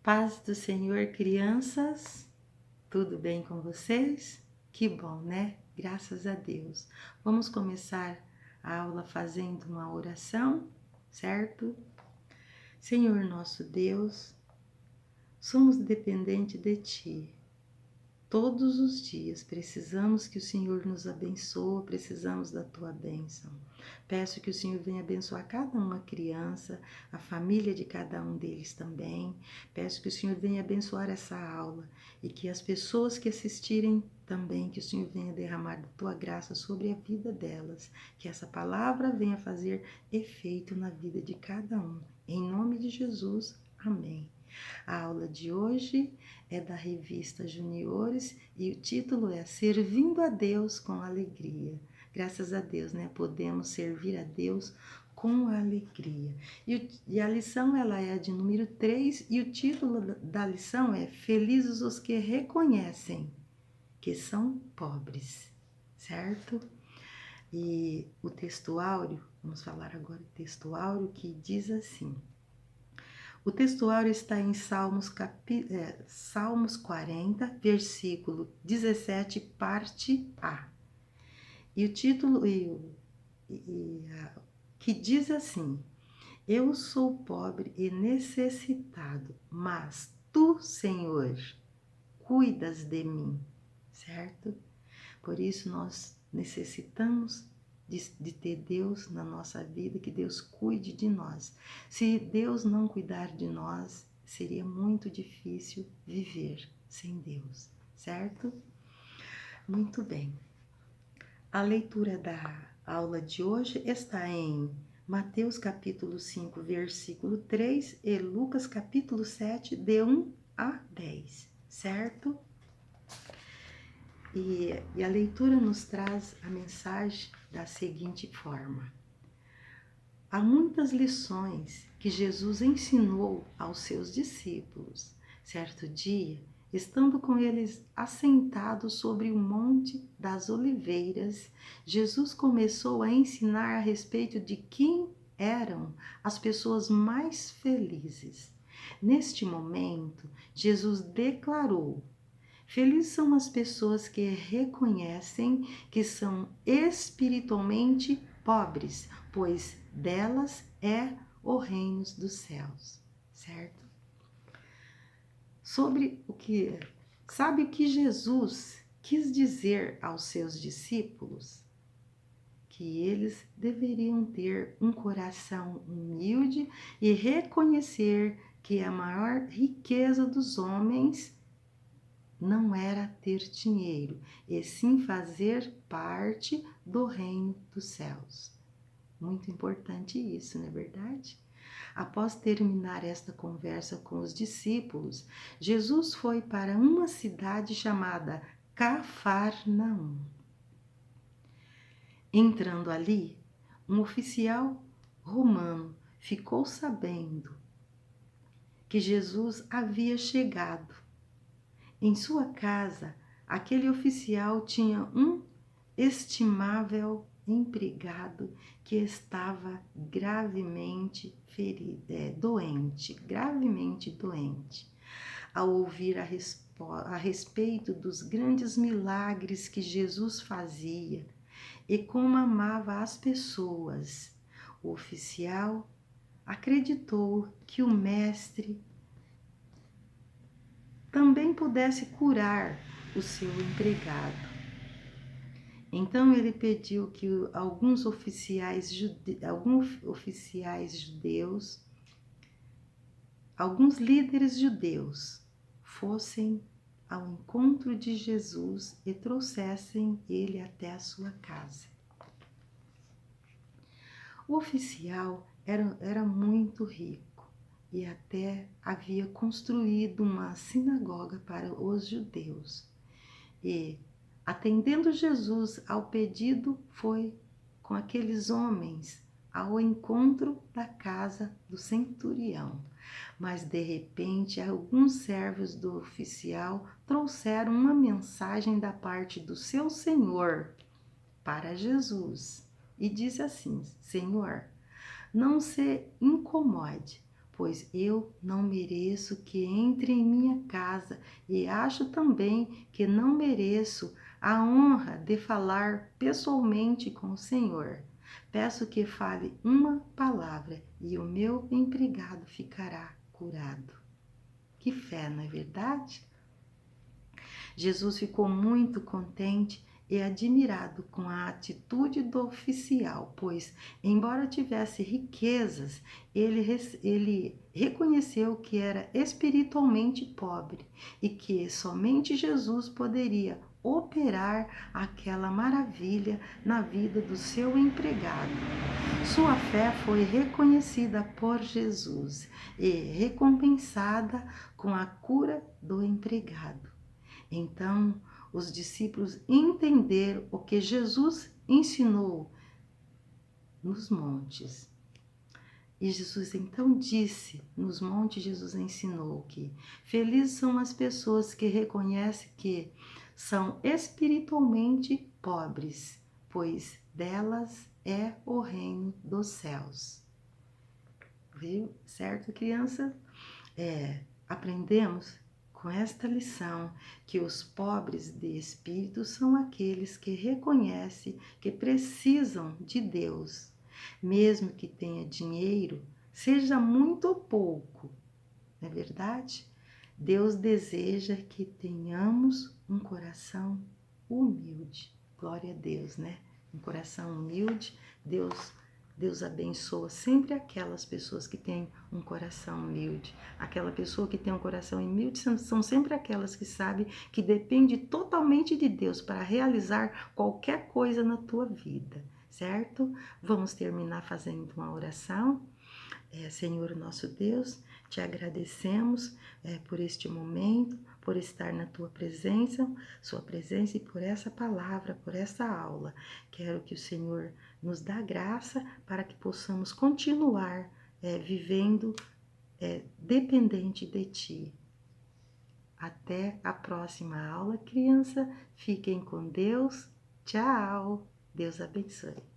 Paz do Senhor, crianças, tudo bem com vocês? Que bom, né? Graças a Deus. Vamos começar a aula fazendo uma oração, certo? Senhor nosso Deus, somos dependentes de Ti. Todos os dias precisamos que o Senhor nos abençoe, precisamos da Tua bênção. Peço que o Senhor venha abençoar cada uma criança, a família de cada um deles também. Peço que o Senhor venha abençoar essa aula e que as pessoas que assistirem também, que o Senhor venha derramar da Tua graça sobre a vida delas. Que essa palavra venha fazer efeito na vida de cada um. Em nome de Jesus, amém. A aula de hoje é da revista Juniores e o título é Servindo a Deus com Alegria. Graças a Deus, né? Podemos servir a Deus com alegria. E a lição ela é de número 3 e o título da lição é Felizes os que reconhecem que são pobres, certo? E o texto áureo, vamos falar agora do texto áureo que diz assim: o textuário está em Salmos 40, versículo 17, parte A. E o título que diz assim: Eu sou pobre e necessitado, mas tu, Senhor, cuidas de mim, certo? Por isso nós necessitamos de ter Deus na nossa vida, que Deus cuide de nós. Se Deus não cuidar de nós, seria muito difícil viver sem Deus, certo? Muito bem. A leitura da aula de hoje está em Mateus capítulo 5, versículo 3 e Lucas capítulo 7, de 1 a 10, certo? E a leitura nos traz a mensagem da seguinte forma: há muitas lições que Jesus ensinou aos seus discípulos. Certo dia, estando com eles assentados sobre o Monte das Oliveiras, Jesus começou a ensinar a respeito de quem eram as pessoas mais felizes. Neste momento, Jesus declarou: felizes são as pessoas que reconhecem que são espiritualmente pobres, pois delas é o reino dos céus, certo? Sabe o que Jesus quis dizer aos seus discípulos? Que eles deveriam ter um coração humilde e reconhecer que a maior riqueza dos homens não era ter dinheiro, e sim fazer parte do reino dos céus. Muito importante isso, não é verdade? Após terminar esta conversa com os discípulos, Jesus foi para uma cidade chamada Cafarnaum. Entrando ali, um oficial romano ficou sabendo que Jesus havia chegado. Em sua casa, aquele oficial tinha um estimável empregado que estava gravemente doente. Ao ouvir a respeito dos grandes milagres que Jesus fazia e como amava as pessoas, o oficial acreditou que o mestre também pudesse curar o seu empregado. Então ele pediu que alguns oficiais judeus, alguns líderes judeus, fossem ao encontro de Jesus e trouxessem ele até a sua casa. O oficial era muito rico e até havia construído uma sinagoga para os judeus. E, atendendo Jesus ao pedido, foi com aqueles homens ao encontro da casa do centurião. Mas, de repente, alguns servos do oficial trouxeram uma mensagem da parte do seu senhor para Jesus e disse assim: Senhor, não se incomode, pois eu não mereço que entre em minha casa e acho também que não mereço a honra de falar pessoalmente com o Senhor. Peço que fale uma palavra e o meu empregado ficará curado. Que fé, não é verdade? Jesus ficou muito contente e admirado com a atitude do oficial, pois, embora tivesse riquezas, ele reconheceu que era espiritualmente pobre e que somente Jesus poderia operar aquela maravilha na vida do seu empregado. Sua fé foi reconhecida por Jesus e recompensada com a cura do empregado. Então, os discípulos entenderam o que Jesus ensinou nos montes. E Jesus então disse, nos montes Jesus ensinou que felizes são as pessoas que reconhecem que são espiritualmente pobres, pois delas é o reino dos céus. Viu? Certo, criança? Aprendemos com esta lição que os pobres de espírito são aqueles que reconhecem que precisam de Deus, mesmo que tenha dinheiro, seja muito ou pouco, não é verdade? Deus deseja que tenhamos um coração humilde. Glória a Deus, né? Um coração humilde. Deus abençoa sempre aquelas pessoas que têm um coração humilde. Aquela pessoa que tem um coração humilde são sempre aquelas que sabem que depende totalmente de Deus para realizar qualquer coisa na tua vida, certo? Vamos terminar fazendo uma oração. Senhor nosso Deus, te agradecemos por este momento, por estar na tua presença, sua presença e por essa palavra, por essa aula. Quero que o Senhor nos dá graça para que possamos continuar vivendo dependente de ti. Até a próxima aula, criança. Fiquem com Deus. Tchau. Deus abençoe.